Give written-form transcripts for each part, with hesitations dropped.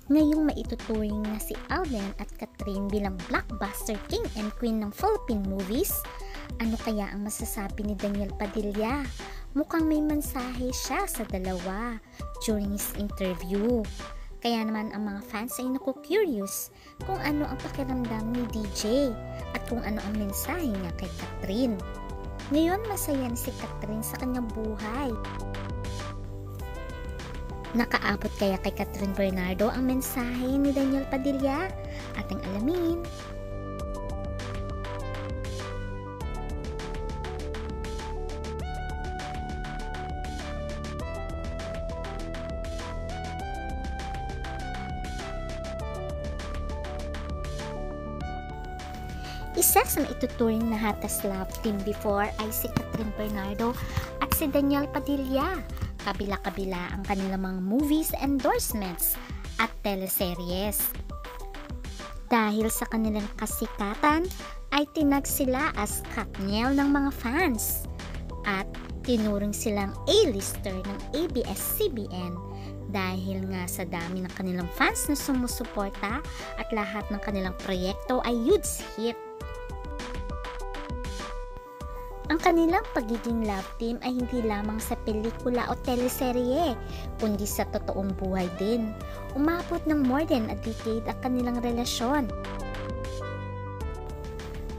Ngayong maituturing na si Alden at Catherine bilang blockbuster king and queen ng Philippine movies, ano kaya ang masasabi ni Daniel Padilla? Mukhang may mensahe siya sa dalawa during his interview. Kaya naman ang mga fans ay naku-curious kung ano ang pakiramdam ni DJ at kung ano ang mensahe niya kay Catherine. Ngayon masaya si Catherine sa kanyang buhay. Nakaabot kaya kay Catherine Bernardo ang mensahe ni Daniel Padilla? Ating alamin. Isa sa maituturing na hatas love team before ay si Catherine Bernardo at si Daniel Padilla. Kabila-kabila ang kanilang mga movies endorsements at teleseries. Dahil sa kanilang kasikatan ay tinag sila as Katniel ng mga fans at tinuring silang A-lister ng ABS-CBN dahil nga sa dami ng kanilang fans na sumusuporta at lahat ng kanilang proyekto ay huge hit. Ang kanilang pagiging love team ay hindi lamang sa pelikula o teleserye, kundi sa totoong buhay din. Umabot ng more than a decade ang kanilang relasyon.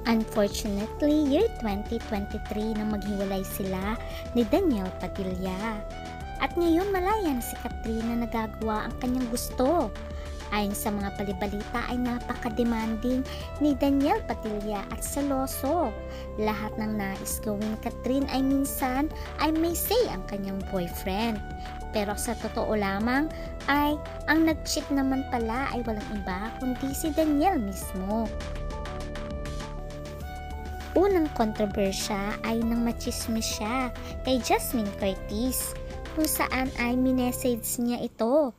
Unfortunately, year 2023 nang maghiwalay sila ni Daniel Padilla. At ngayon malaya na si Catherine na nagagawa ang kanyang gusto. Ayon sa mga balibalita ay napaka-demanding ni Daniel Padilla at seloso. Lahat ng nais gawin ni Catherine ay minsan ay may say ang kanyang boyfriend. Pero sa totoo lamang ay ang nag-cheat naman pala ay walang iba kundi si Daniel mismo. Unang kontrobersya ay nang machismis siya kay Jasmine Curtis kung saan ay minessage niya ito.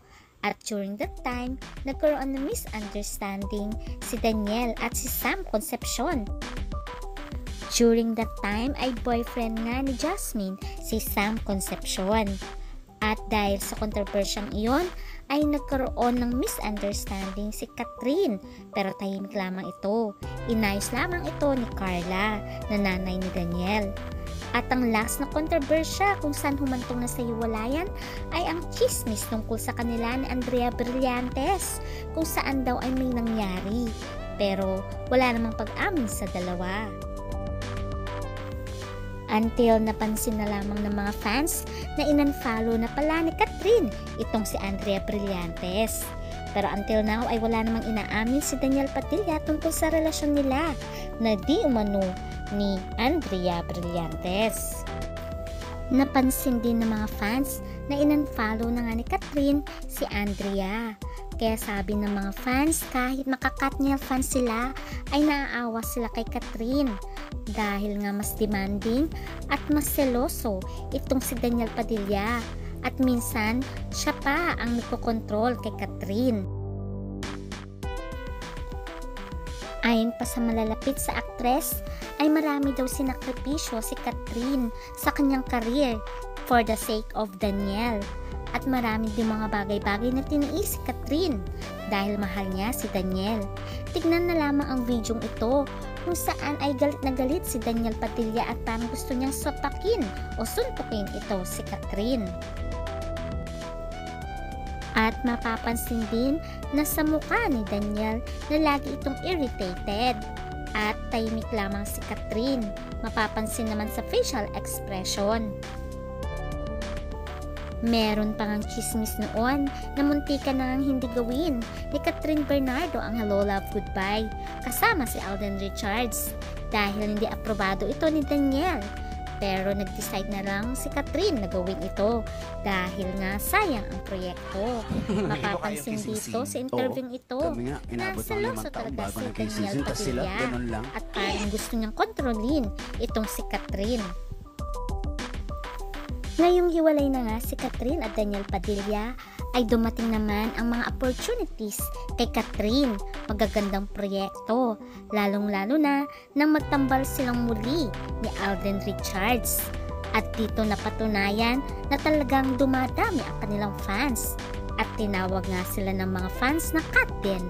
At during that time, nagkaroon ng misunderstanding si Daniel at si Sam Concepcion. During that time ay boyfriend nga ni Jasmine si Sam Concepcion. At dahil sa kontrobersyang iyon ay nagkaroon ng misunderstanding si Catherine pero tahimik lamang ito. Inayos lamang ito ni Carla na nanay ni Daniel. At ang last na kontrobersya kung saan humantong na sa hiwalayan ay ang chismis tungkol sa kanila ni Andrea Brillantes kung saan daw ay may nangyari pero wala namang pag-amin sa dalawa. Until napansin na lamang ng mga fans na in-unfollow na pala ni Catherine itong si Andrea Brillantes. Pero until now ay wala namang inaamin si Daniel Padilla tungkol sa relasyon nila na di umano ni Andrea Brillantes. Napansin din ng mga fans na in-unfollow na nga ni Catherine si Andrea. Kaya sabi ng mga fans kahit maka-Katniel fans sila ay naaawa sila kay Catherine dahil nga mas demanding at mas seloso itong si Daniel Padilla at minsan siya pa ang nagkokontrol kay Catherine. Ayon pa sa malalapit sa aktres, ay marami daw sinakripisyo si Catherine sa kanyang career for the sake of Daniel. At marami din mga bagay-bagay na tiniis si Catherine dahil mahal niya si Daniel. Tignan na lamang ang video ito kung saan ay galit na galit si Daniel Padilla at parang gusto niyang sapakin o suntukin ito si Catherine. At mapapansin din na sa mukha ni Daniel na lagi itong irritated at tahimik lamang si Catherine. Mapapansin naman sa facial expression. Meron pang ang chismis noon na muntikan na ang hindi gawin ni Catherine Bernardo ang Hello Love Goodbye kasama si Alden Richards dahil hindi aprobado ito ni Daniel. Pero nag-decide na lang si Catherine na gawin ito dahil nga sayang ang proyekto. Mapapansin dito sa interview ito na seloso talaga si Daniel Padilla at parang gusto niyang kontrolin itong si Catherine. Ngayong hiwalay na nga si Catherine at Daniel Padilla ay dumating naman ang mga opportunities kay Catherine, magagandang proyekto, lalong-lalo na nang magtambal silang muli ni Alden Richards. At dito napatunayan na talagang dumadami ang kanilang fans at tinawag nga sila ng mga fans na cut din.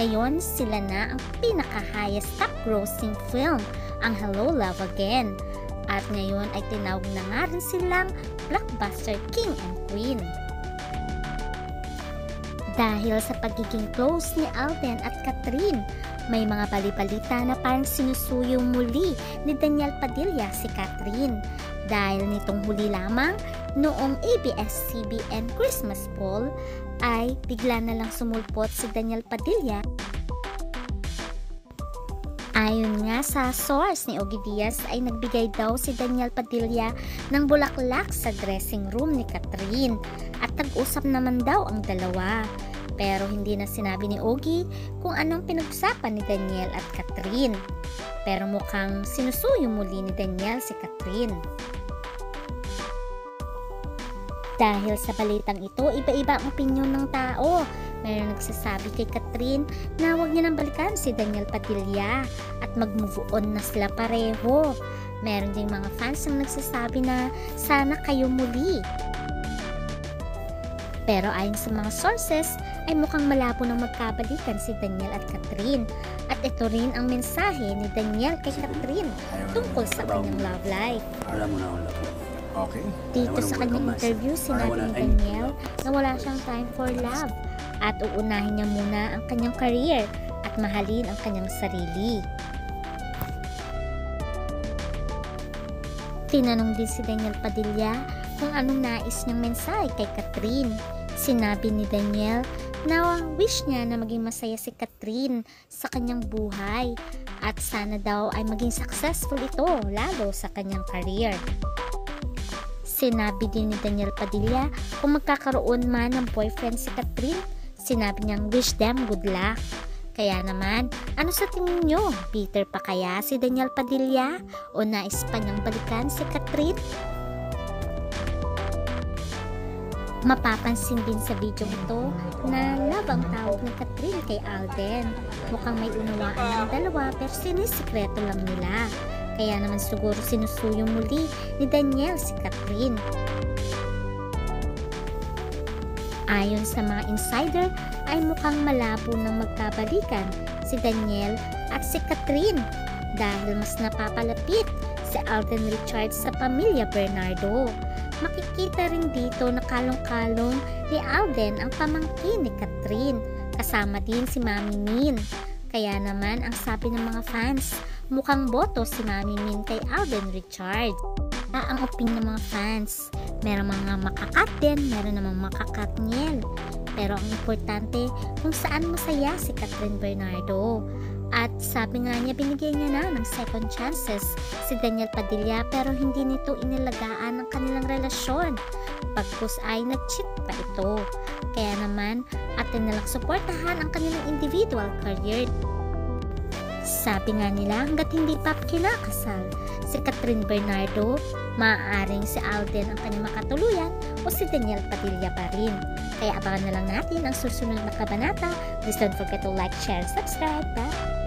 Ngayon, sila na ang pinaka-highest top grossing film, ang Hello Love Again. At ngayon ay tinawag na nga rin silang blockbuster king and queen. Dahil sa pagiging close ni Alden at Catherine, may mga balibalita na parang sinusuyo muli ni Daniel Padilla si Catherine. Dahil nitong huli lamang, noong ABS-CBN Christmas Ball, ay bigla na lang sumulpot si Daniel Padilla. Ayon nga sa source ni Ogie Diaz ay nagbigay daw si Daniel Padilla ng bulaklak sa dressing room ni Catherine at tag-usap naman daw ang dalawa. Pero hindi na sinabi ni Ogie kung anong pinag-usapan ni Daniel at Catherine. Pero mukhang sinusuyo muli ni Daniel si Catherine. Dahil sa balitang ito, iba-iba ang opinyon ng tao. Mayroon nagsasabi kay Catherine na huwag niya nang balikan si Daniel Padilla at mag-move on na sila pareho. Meron ding mga fans ang nagsasabi na sana kayo muli. Pero ayon sa mga sources, ay mukhang malabo nang magkabalikan si Daniel at Catherine. At ito rin ang mensahe ni Daniel kay Catherine tungkol sa kanyang love life. Alam mo na wala ko. Okay. Dito sa kanyang interview, sinabi ni Daniel na wala siyang time for love at uunahin niya muna ang kanyang career at mahalin ang kanyang sarili. Tinanong din si Daniel Padilla kung anong nais niyang mensahe kay Catherine. Sinabi ni Daniel na wish niya na maging masaya si Catherine sa kanyang buhay at sana daw ay maging successful ito lalo sa kanyang career. Sinabi din ni Daniel Padilla kung magkakaroon man ng boyfriend si Catherine, sinabi niyang wish them good luck. Kaya naman, ano sa tingin nyo? Bitter pa kaya si Daniel Padilla o nais pa niyang balikan si Catherine? Mapapansin din sa video ito na love ang tawag ni Catherine kay Alden. Mukhang may unawaan ng dalawa pero sinisikreto lang nila. Kaya naman siguro sinusuyo muli ni Daniel si Catherine. Ayon sa mga insider ay mukhang malabo nang magkabalikan si Daniel at si Catherine dahil mas napapalapit si Alden Richards sa pamilya Bernardo. Makikita rin dito na kalong-kalong ni Alden ang pamangkin ni Catherine, kasama din si Mami Min. Kaya naman ang sabi ng mga fans, mukhang boto si Mami Min kay Alden Richards. Ang opinion ng mga fans, meron mga makakat din, meron namang makakatniel. Pero ang importante kung saan masaya si Catherine Bernardo. At sabi nga niya, binigyan niya na ng second chances si Daniel Padilla pero hindi nito inilagaan ang kanilang relasyon. Pagkus ay nag-cheat pa ito. Kaya naman, atin nalang suportahan ang kanilang individual career. Sabi nga nila, hanggat hindi pa kinakasal si Catherine Bernardo, maaaring si Alden ang kanyang makatuluyan o si Daniel Padilla pa rin. Kaya abangan na lang natin ang susunod na kabanata. Please don't forget to like, share, subscribe. Bye!